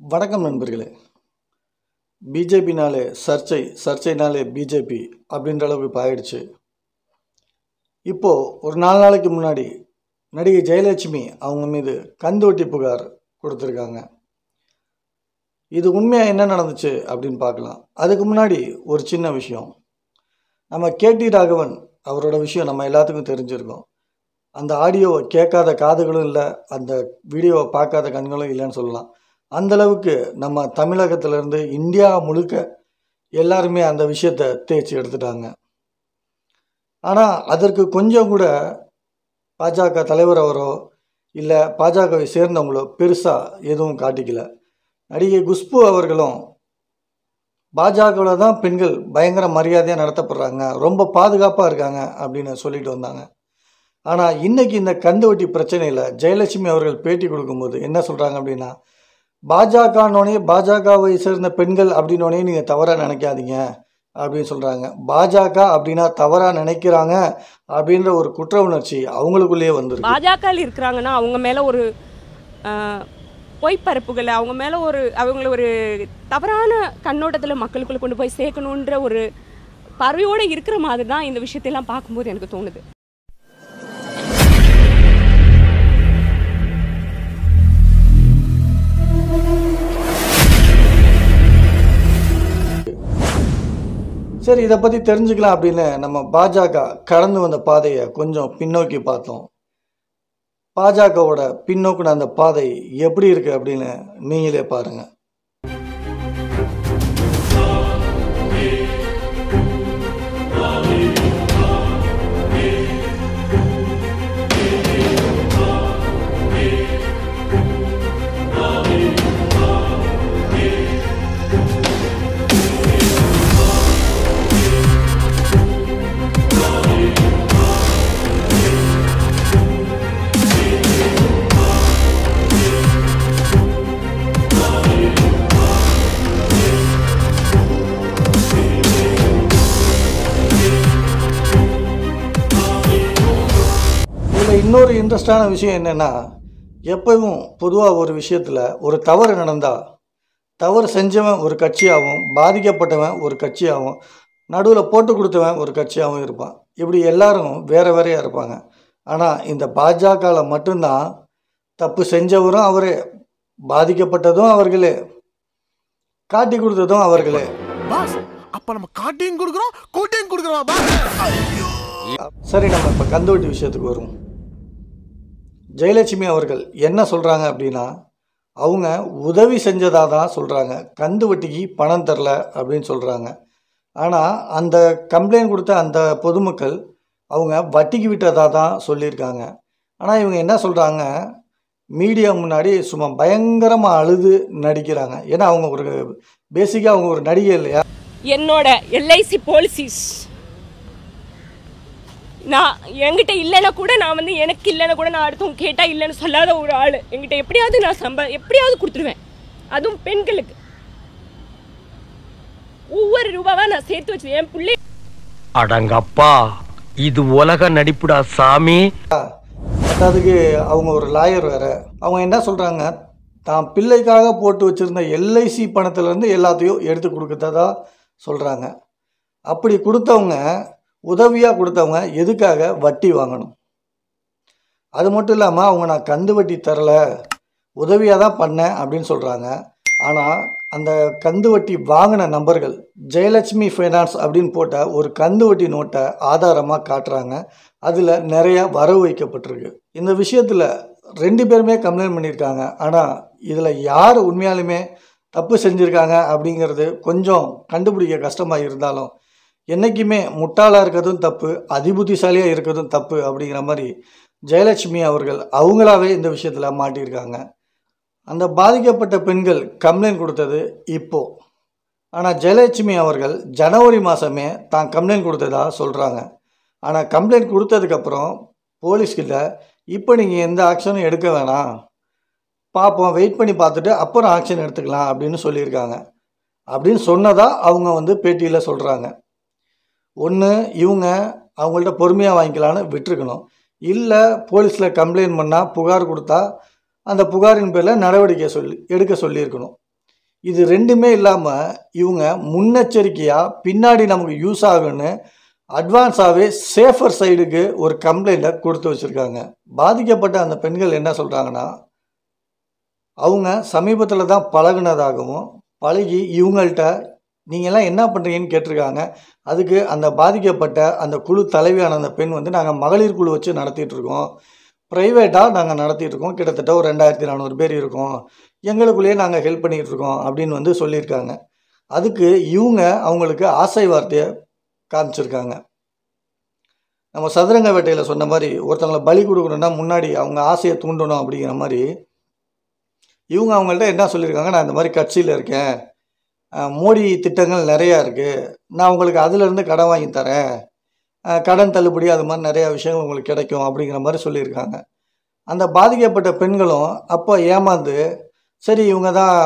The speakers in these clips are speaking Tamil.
வணக்கம் நண்பர்களே. பிஜேபினாலே சர்ச்சை, சர்ச்சைனாலே பிஜேபி அப்படின்ற அளவுக்கு இப்போ ஆயிடுச்சு. இப்போது ஒரு 4 நாளைக்கு முன்னாடி நடிகை ஜெயலட்சுமி அவங்க மீது கந்துவட்டி புகார் கொடுத்துருக்காங்க. இது உண்மையாக என்ன நடந்துச்சு அப்படின்னு பார்க்கலாம். அதுக்கு முன்னாடி ஒரு சின்ன விஷயம். நம்ம கேடி ராகவன் அவரோட விஷயம் நம்ம எல்லாத்துக்கும் தெரிஞ்சிருக்கோம். அந்த ஆடியோவை கேட்காத காதுகளும் இல்லை, அந்த வீடியோவை பார்க்காத கண்களும் இல்லைன்னு சொல்லலாம். அந்தளவுக்கு நம்ம தமிழகத்திலேருந்து இந்தியா முழுக்க எல்லாருமே அந்த விஷயத்தை தேய்ச்சி எடுத்துட்டாங்க. ஆனால் அதற்கு கொஞ்சம் கூட பாஜக தலைவர் அவரோ இல்லை பாஜகவை சேர்ந்தவங்களோ பெருசாக எதுவும் காட்டிக்கல. நடிகை குஷ்பு அவர்களும் பாஜகவில் தான் பெண்கள் பயங்கர மரியாதையாக நடத்தப்படுறாங்க, ரொம்ப பாதுகாப்பாக இருக்காங்க அப்படின்னு சொல்லிட்டு வந்தாங்க. ஆனால் இன்றைக்கி இந்த கந்துவட்டி பிரச்சனையில் ஜெயலட்சுமி அவர்கள் பேட்டி கொடுக்கும்போது என்ன சொல்கிறாங்க அப்படின்னா, பாஜகனோடனே பாஜகவை சேர்ந்த பெண்கள் அப்படின்னோடனே நீங்கள் தவறாக நினைக்காதீங்க அப்படின்னு சொல்கிறாங்க. பாஜக அப்படின்னா தவறாக நினைக்கிறாங்க அப்படின்ற ஒரு குற்ற உணர்ச்சி அவங்களுக்குள்ளேயே வந்துருக்கு. பாஜக இருக்கிறாங்கன்னா அவங்க மேலே ஒரு பொய்ப்பரப்புகளை, அவங்க மேலே அவங்கள ஒரு தவறான கண்ணோட்டத்தில் மக்களுக்குள்ளே கொண்டு போய் சேர்க்கணுன்ற ஒரு பார்வையோடு இருக்கிற மாதிரி தான் இந்த விஷயத்தையெல்லாம் பார்க்கும்போது எனக்கு தோணுது. சரி, இதை பற்றி தெரிஞ்சுக்கலாம் அப்படின்னு நம்ம பாஜக கடந்து வந்த பாதையை கொஞ்சம் பின்னோக்கி பார்த்தோம். பாஜகவோட பின்னோக்கின அந்த பாதை எப்படி இருக்குது அப்படின்னு நீங்களே பாருங்கள். இன்னொரு இன்ட்ரெஸ்டான விஷயம் என்னென்னா, எப்பவும் பொதுவாக ஒரு விஷயத்தில் ஒரு தவறு நடந்தால் தவறு செஞ்சவன் ஒரு கட்சியாகவும் பாதிக்கப்பட்டவன் ஒரு கட்சியாகவும் நடுவில் போட்டு கொடுத்தவன் ஒரு கட்சியாகவும் இருப்பான். இப்படி எல்லாரும் வேறு வேறையாக இருப்பாங்க. ஆனால் இந்த பாஜகவில் மட்டும்தான் தப்பு செஞ்சவரும் அவரே, பாதிக்கப்பட்டதும் அவர்களே, காட்டி கொடுத்ததும் அவர்களே. சரி, நம்ம இப்போ கந்துவட்டி விஷயத்துக்கு வருவோம். ஜெயலட்சுமி அவர்கள் என்ன சொல்கிறாங்க அப்படின்னா, அவங்க உதவி செஞ்சதாக தான் சொல்கிறாங்க, கந்துவட்டிக்கு பணம் தரல அப்படின்னு சொல்கிறாங்க. ஆனால் அந்த கம்ப்ளைண்ட் கொடுத்த அந்த பொதுமக்கள் அவங்க வட்டிக்கு விட்டதாக தான் சொல்லியிருக்காங்க. ஆனால் இவங்க என்ன சொல்கிறாங்க, மீடியா முன்னாடி சும்மா பயங்கரமாக அழுது நடிக்கிறாங்க. ஏன்னா அவங்க ஒரு பேசிக்காக அவங்க ஒரு நடிகை இல்லையா. என்னோட எல்ஐசி பாலிசிஸ் நான் என்கிட்ட இல்லைன்னா கூட, நான் எனக்கு இல்லைன்னா கூட, நான் அடுத்தவங்க கேட்டால் இல்லைன்னு சொல்லாத ஒரு ஆள் என்கிட்ட எப்படியாவது நான் எப்படியாவது கொடுத்துருவேன். அதுவும் பெண்களுக்கு ஒவ்வொரு ரூபாவா நான் சேர்த்து வச்சு என் பிள்ளை. அடங்கப்பா, இது உலக நடிப்புடா சாமி. அதுக்கு அவங்க ஒரு லாயர் வேற. அவங்க என்ன சொல்கிறாங்க, தான் பிள்ளைக்காக போட்டு வச்சுருந்த எல்ஐசி பணத்துலேருந்து எல்லாத்தையும் எடுத்து கொடுக்கறதா சொல்கிறாங்க. அப்படி கொடுத்தவங்க, உதவியாக கொடுத்தவங்க எதுக்காக வட்டி வாங்கணும்? அது மட்டும் இல்லாமல் அவங்க நான் கந்து வட்டி தரலை, உதவியாக தான் பண்ணேன் அப்படின்னு சொல்கிறாங்க. ஆனால் அந்த கந்து வட்டி வாங்கின நபர்கள் ஜெயலட்சுமி ஃபைனான்ஸ் அப்படின்னு போட்ட ஒரு கந்து வட்டி நோட்டை ஆதாரமாக காட்டுறாங்க. அதில் நிறைய வரவு வைக்கப்பட்டிருக்கு. இந்த விஷயத்தில் 2 பேருமே கம்ப்ளைண்ட் பண்ணியிருக்காங்க. ஆனால் இதில் யார் உண்மையாலுமே தப்பு செஞ்சுருக்காங்க அப்படிங்கிறது கொஞ்சம் கண்டுபிடிக்க கஷ்டமாக இருந்தாலும், என்றைக்குமே முட்டாளாக இருக்கிறதும் தப்பு, அதிபுத்திசாலியாக இருக்கிறதும் தப்பு அப்படிங்கிற மாதிரி ஜெயலட்சுமி அவர்கள் அவங்களாவே இந்த விஷயத்தில் மாட்டியிருக்காங்க. அந்த பாதிக்கப்பட்ட பெண்கள் கம்ப்ளைண்ட் கொடுத்தது இப்போது. ஆனால் ஜெயலட்சுமி அவர்கள் ஜனவரி மாதமே தான் கம்ப்ளைண்ட் கொடுத்ததா சொல்கிறாங்க. ஆனால் கம்ப்ளைண்ட் கொடுத்ததுக்கப்புறம் போலீஸ்கிட்ட இப்போ நீங்கள் எந்த ஆக்ஷனும் எடுக்க வேணாம், பார்ப்போம், வெயிட் பண்ணி பார்த்துட்டு அப்புறம் ஆக்ஷன் எடுத்துக்கலாம் அப்படின்னு சொல்லியிருக்காங்க. அப்படின்னு சொன்னதாக அவங்க பேட்டியில் சொல்கிறாங்க. ஒன்று இவங்க அவங்கள்ட்ட பொறுமையாக வாங்கிக்கலான்னு விட்டுருக்கணும், இல்லை போலீஸில் கம்ப்ளைண்ட் பண்ணால் புகார் கொடுத்தா அந்த புகாரின் பேரில் நடவடிக்கை எடுக்க சொல்லியிருக்கணும். இது ரெண்டுமே இல்லாமல் இவங்க முன்னெச்சரிக்கையாக பின்னாடி நமக்கு யூஸ் ஆகுன்னு அட்வான்ஸாகவே சேஃபர் சைடுக்கு ஒரு கம்ப்ளைண்ட்டை கொடுத்து வச்சுருக்காங்க. பாதிக்கப்பட்ட அந்த பெண்கள் என்ன சொல்கிறாங்கன்னா, அவங்க சமீபத்தில் தான் பழகுனதாகவும் பழகி இவங்கள்ட்ட நீங்கள்லாம் என்ன பண்ணுறீங்கன்னு கேட்டிருக்காங்க. அதுக்கு அந்த பாதிக்கப்பட்ட அந்த குழு தலைவியான அந்த பெண் வந்து நாங்கள் மகளிர் குழு வச்சு நடத்திட்டுருக்கோம், ப்ரைவேட்டாக நாங்கள் நடத்திட்டுருக்கோம், கிட்டத்தட்ட ஒரு 2400 பேர் இருக்கோம், எங்களுக்குள்ளேயே நாங்கள் ஹெல்ப் பண்ணிகிட்ருக்கோம் அப்படின்னு வந்து சொல்லியிருக்காங்க. அதுக்கு இவங்க அவங்களுக்கு ஆசை வார்த்தையை காமிச்சிருக்காங்க. நம்ம சதுரங்க வேட்டையில் சொன்ன மாதிரி ஒருத்தவங்களை பலி கொடுக்கணுன்னா முன்னாடி அவங்க ஆசையை தூண்டணும் அப்படிங்கிற மாதிரி இவங்க அவங்கள்ட்ட என்ன சொல்லியிருக்காங்க, நான் இந்த மாதிரி கட்சியில் இருக்கேன், மோடி திட்டங்கள் நிறையா இருக்குது, நான் உங்களுக்கு அதிலேருந்து கடன் வாங்கி தரேன், கடன் தள்ளுபடி அது மாதிரி நிறையா விஷயங்கள் உங்களுக்கு கிடைக்கும் அப்படிங்கிற மாதிரி சொல்லியிருக்காங்க. அந்த பாதிக்கப்பட்ட பெண்களும் அப்போ ஏமாந்து சரி இவங்க தான்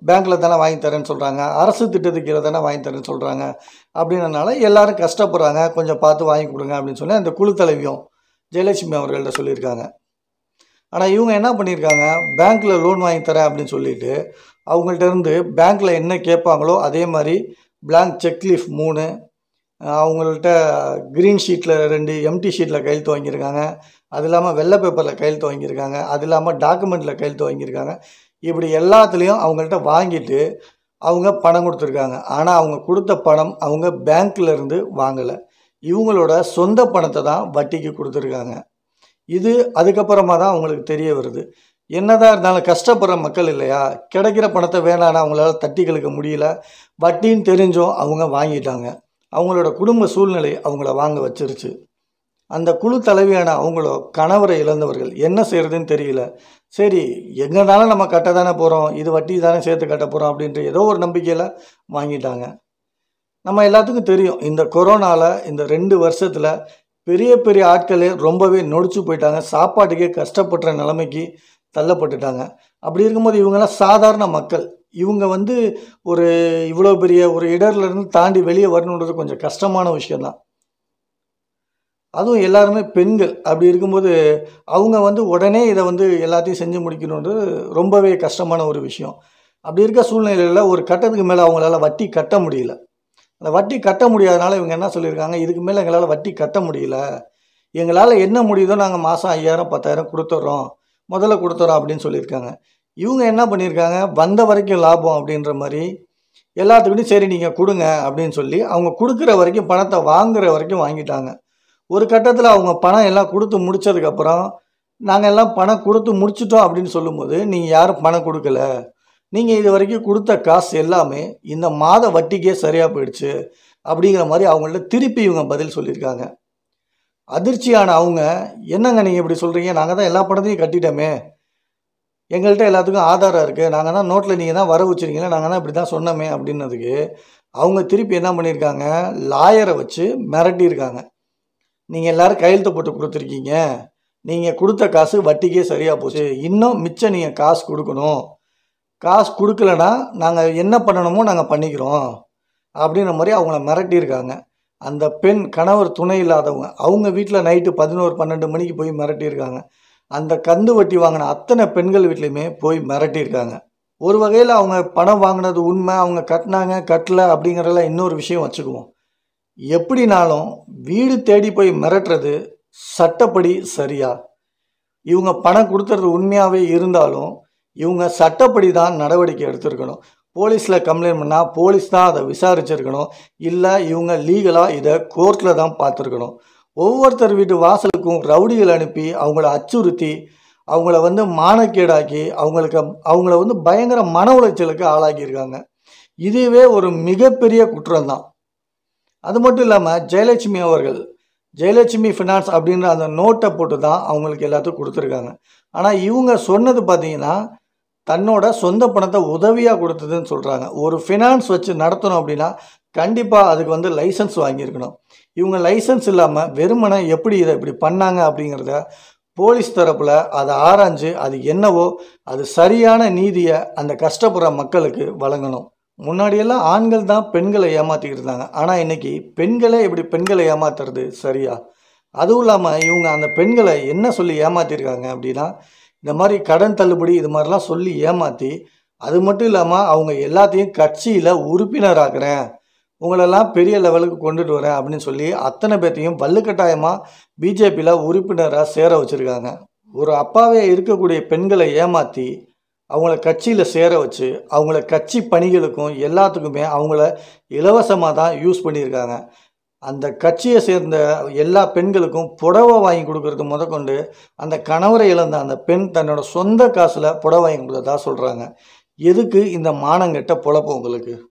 பேங்க்கில் தானே வாங்கி தரேன்னு சொல்கிறாங்க, அரசு திட்டத்துக்கு கீழே தானே வாங்கி தரேன்னு சொல்கிறாங்க அப்படின்றனால எல்லாரும் கஷ்டப்படுறாங்க, கொஞ்சம் பார்த்து வாங்கி கொடுங்க அப்படின்னு சொல்லி அந்த குழு தலைவியும் ஜெயலட்சுமி அவர்கள்ட்ட சொல்லியிருக்காங்க. ஆனால் இவங்க என்ன பண்ணியிருக்காங்க, பேங்க்கில் லோன் வாங்கி தரேன் அப்படின்னு சொல்லிட்டு அவங்கள்ட்ட இருந்து பேங்க்கில் என்ன கேட்பாங்களோ அதே மாதிரி பிளாங்க் செக்லீஃப் 3, அவங்கள்ட்ட க்ரீன் ஷீட்டில் 2, எம்டி ஷீட்டில் கையெழுத்து வாங்கியிருக்காங்க, அது இல்லாமல் வெள்ளை பேப்பரில் கையெழுத்து வாங்கியிருக்காங்க, அது இல்லாமல் டாக்குமெண்ட்டில் கையெழுத்து வாங்கியிருக்காங்க. இப்படி எல்லாத்துலேயும் அவங்கள்ட்ட வாங்கிட்டு அவங்க பணம் கொடுத்துருக்காங்க. ஆனால் அவங்க கொடுத்த பணம் அவங்க பேங்க்கில் இருந்து வாங்கலை, இவங்களோட சொந்த பணத்தை தான் வட்டிக்கு கொடுத்துருக்காங்க. இது அதுக்கப்புறமா தான் அவங்களுக்கு தெரிய வருது. என்னதான் இருந்தாலும் கஷ்டப்படுற மக்கள் இல்லையா, கிடைக்கிற பணத்தை வேணான்னா அவங்களால தட்டி கழிக்க முடியல, வட்டின்னு தெரிஞ்சும் அவங்க வாங்கிட்டாங்க. அவங்களோட குடும்ப சூழ்நிலை அவங்கள வாங்க வச்சிருச்சு. அந்த குழு தலைவியான அவங்களோ கணவரை இழந்தவர்கள், என்ன செய்கிறதுன்னு தெரியல. சரி எங்கனாலும் நம்ம கட்ட தானே போகிறோம், இது வட்டி தானே சேர்த்து கட்ட போகிறோம் அப்படின்ற ஏதோ ஒரு நம்பிக்கையில் வாங்கிட்டாங்க. நம்ம எல்லாத்துக்கும் தெரியும், இந்த கொரோனாவில் இந்த 2 வருஷத்தில் பெரிய பெரிய ஆட்களே ரொம்பவே நொடிச்சு போயிட்டாங்க, சாப்பாட்டுக்கே கஷ்டப்படுற நிலைமைக்கு தள்ளப்பட்டுட்டாங்க. அப்படி இருக்கும்போது இவங்கெல்லாம் சாதாரண மக்கள், இவங்க வந்து ஒரு இவ்வளோ பெரிய ஒரு இடர்லேருந்து தாண்டி வெளியே வரணுன்றது கொஞ்சம் கஷ்டமான விஷயந்தான். அதுவும் எல்லாருமே பெண்கள். அப்படி இருக்கும்போது அவங்க வந்து உடனே இதை வந்து எல்லாத்தையும் செஞ்சு முடிக்கணுன்றது ரொம்பவே கஷ்டமான ஒரு விஷயம். அப்படி இருக்க சூழ்நிலையில் ஒரு கட்டத்துக்கு மேலே அவங்களால வட்டி கட்ட முடியல. அந்த வட்டி கட்ட முடியாதனால இவங்க என்ன சொல்லியிருக்காங்க, இதுக்கு மேலே எங்களால் வட்டி கட்ட முடியல, எங்களால் என்ன முடியுதோ நாங்கள் மாதம் 5000 10,000 கொடுத்துட்றோம், முதல்ல கொடுத்துட்றோம் அப்படின்னு சொல்லியிருக்காங்க. இவங்க என்ன பண்ணியிருக்காங்க, வந்த வரைக்கும் லாபம் அப்படின்ற மாதிரி எல்லாத்துக்கிட்டையும் சரி நீங்கள் கொடுங்க அப்படின்னு சொல்லி அவங்க கொடுக்குற வரைக்கும் பணத்தை வாங்குற வரைக்கும் வாங்கிட்டாங்க. ஒரு கட்டத்தில் அவங்க பணம் எல்லாம் கொடுத்து முடித்ததுக்கப்புறம் நாங்கள் எல்லாம் பணம் கொடுத்து முடிச்சிட்டோம் அப்படின்னு சொல்லும்போது நீங்கள் யாரும் பணம் கொடுக்கல, நீங்கள் இது வரைக்கும் கொடுத்த காசு எல்லாமே இந்த மாத வட்டிக்கே சரியாக போயிடுச்சு அப்படிங்கிற மாதிரி அவங்கள்ட்ட திருப்பி இவங்க பதில் சொல்லியிருக்காங்க. அதிர்ச்சியான அவங்க, என்னங்க நீங்கள் இப்படி சொல்கிறீங்க, நாங்கள் தான் எல்லா பணத்தையும் கட்டிட்டோமே, எங்கள்கிட்ட எல்லாத்துக்கும் ஆதாரம் இருக்குது, நாங்கள் தான் நோட்டில் நீங்கள் தான் வர வச்சுருக்கீங்களா, நாங்கள் தான் இப்படி தான் சொன்னோமே அப்படின்னதுக்கு அவங்க திருப்பி என்ன பண்ணியிருக்காங்க, லாயரை வச்சு மிரட்டியிருக்காங்க. நீங்கள் எல்லோரும் கையெழுத்து போட்டு கொடுத்துருக்கீங்க, நீங்கள் கொடுத்த காசு வட்டிக்கே சரியாக போச்சு, இன்னும் மிச்சம் நீங்கள் காசு கொடுக்கணும், காசு கொடுக்கலனா நாங்கள் என்ன பண்ணணுமோ நாங்கள் பண்ணிக்கிறோம் அப்படின்ற மாதிரி அவங்கள மிரட்டியிருக்காங்க. அந்த பெண் கணவர் துணை இல்லாதவங்க, அவங்க வீட்டில் நைட்டு 11-12 மணிக்கு போய் மிரட்டியிருக்காங்க. அந்த கந்து வட்டி வாங்கின அத்தனை பெண்கள் வீட்லையுமே போய் மிரட்டியிருக்காங்க. ஒரு வகையில் அவங்க பணம் வாங்கினது உண்மை, அவங்க கட்டினாங்க கட்டலை அப்படிங்கிறதெல்லாம் இன்னொரு விஷயம் வச்சுக்குவோம். எப்படினாலும் வீடு தேடி போய் மிரட்டுறது சட்டப்படி சரியா? இவங்க பணம் கொடுத்துறது உண்மையாகவே இருந்தாலும் இவங்க சட்டப்படி தான் நடவடிக்கை எடுத்திருக்கணும். போலீஸில் கம்ப்ளைண்ட் பண்ணால் போலீஸ் தான் அதை விசாரிச்சிருக்கணும், இல்லை இவங்க லீகலாக இதை கோர்ட்டில் தான் பார்த்துருக்கணும். ஒவ்வொருத்தர் வீட்டு வாசலுக்கும் ரவுடிகள் அனுப்பி அவங்கள அச்சுறுத்தி அவங்கள வந்து மானக்கேடாக்கி அவங்கள வந்து பயங்கர மன உளைச்சலுக்கு ஆளாக்கியிருக்காங்க. இதுவே ஒரு மிகப்பெரிய குற்றம் தான். அது மட்டும் இல்லாமல் ஜெயலட்சுமி அவர்கள் ஜெயலட்சுமி ஃபினான்ஸ் அப்படின்ற அந்த நோட்டை போட்டு தான் அவங்களுக்கு எல்லாத்துக்கும் கொடுத்துருக்காங்க. ஆனால் இவங்க சொன்னது பார்த்தீங்கன்னா தன்னோட சொந்த பணத்தை உதவியாக கொடுத்ததுன்னு சொல்கிறாங்க. ஒரு ஃபினான்ஸ் வச்சு நடத்தணும் அப்படின்னா கண்டிப்பாக அதுக்கு வந்து லைசன்ஸ் வாங்கியிருக்கணும். இவங்க லைசன்ஸ் இல்லாமல் வெறுமனை எப்படி இதை இப்படி பண்ணாங்க அப்படிங்கிறத போலீஸ் தரப்பில் அதை ஆராய்ஞ்சு அது என்னவோ அது சரியான நீதியை அந்த கஷ்டப்படுற மக்களுக்கு வழங்கணும். முன்னாடியெல்லாம் ஆண்கள் தான் பெண்களை ஏமாற்றிக்கிட்டு இருந்தாங்க, ஆனால் இன்றைக்கி பெண்களே இப்படி பெண்களை ஏமாத்துறது சரியா? அதுவும் இல்லாமல் இவங்க அந்த பெண்களை என்ன சொல்லி ஏமாற்றிருக்காங்க அப்படின்னா, இந்த மாதிரி கடன் தள்ளுபடி இது மாதிரிலாம் சொல்லி ஏமாற்றி அது மட்டும் இல்லாமல் அவங்க எல்லாத்தையும் கட்சியில் உறுப்பினராக்குறேன், உங்களெல்லாம் பெரிய லெவலுக்கு கொண்டுட்டு வரேன் அப்படின்னு சொல்லி அத்தனை பேர்த்தையும் வலுக்கட்டாயமாக பிஜேபியில் உறுப்பினராக சேர வச்சுருக்காங்க. ஒரு அப்பாவே இருக்கக்கூடிய பெண்களை ஏமாற்றி அவங்கள கட்சியில் சேர வச்சு அவங்கள கட்சி பணிகளுக்கும் எல்லாத்துக்குமே அவங்கள இலவசமாக தான் யூஸ் பண்ணியிருக்காங்க. அந்த கட்சியை சேர்ந்த எல்லா பெண்களுக்கும் புடவை வாங்கி கொடுக்கறது முதற்கொண்டு அந்த கணவரை இழந்த அந்த பெண் தன்னோட சொந்த காசில் புடவை வாங்கி கொடுத்ததா சொல்கிறாங்க. எதுக்கு இந்த மானங்கெட்ட பொழப்பு உங்களுக்கு?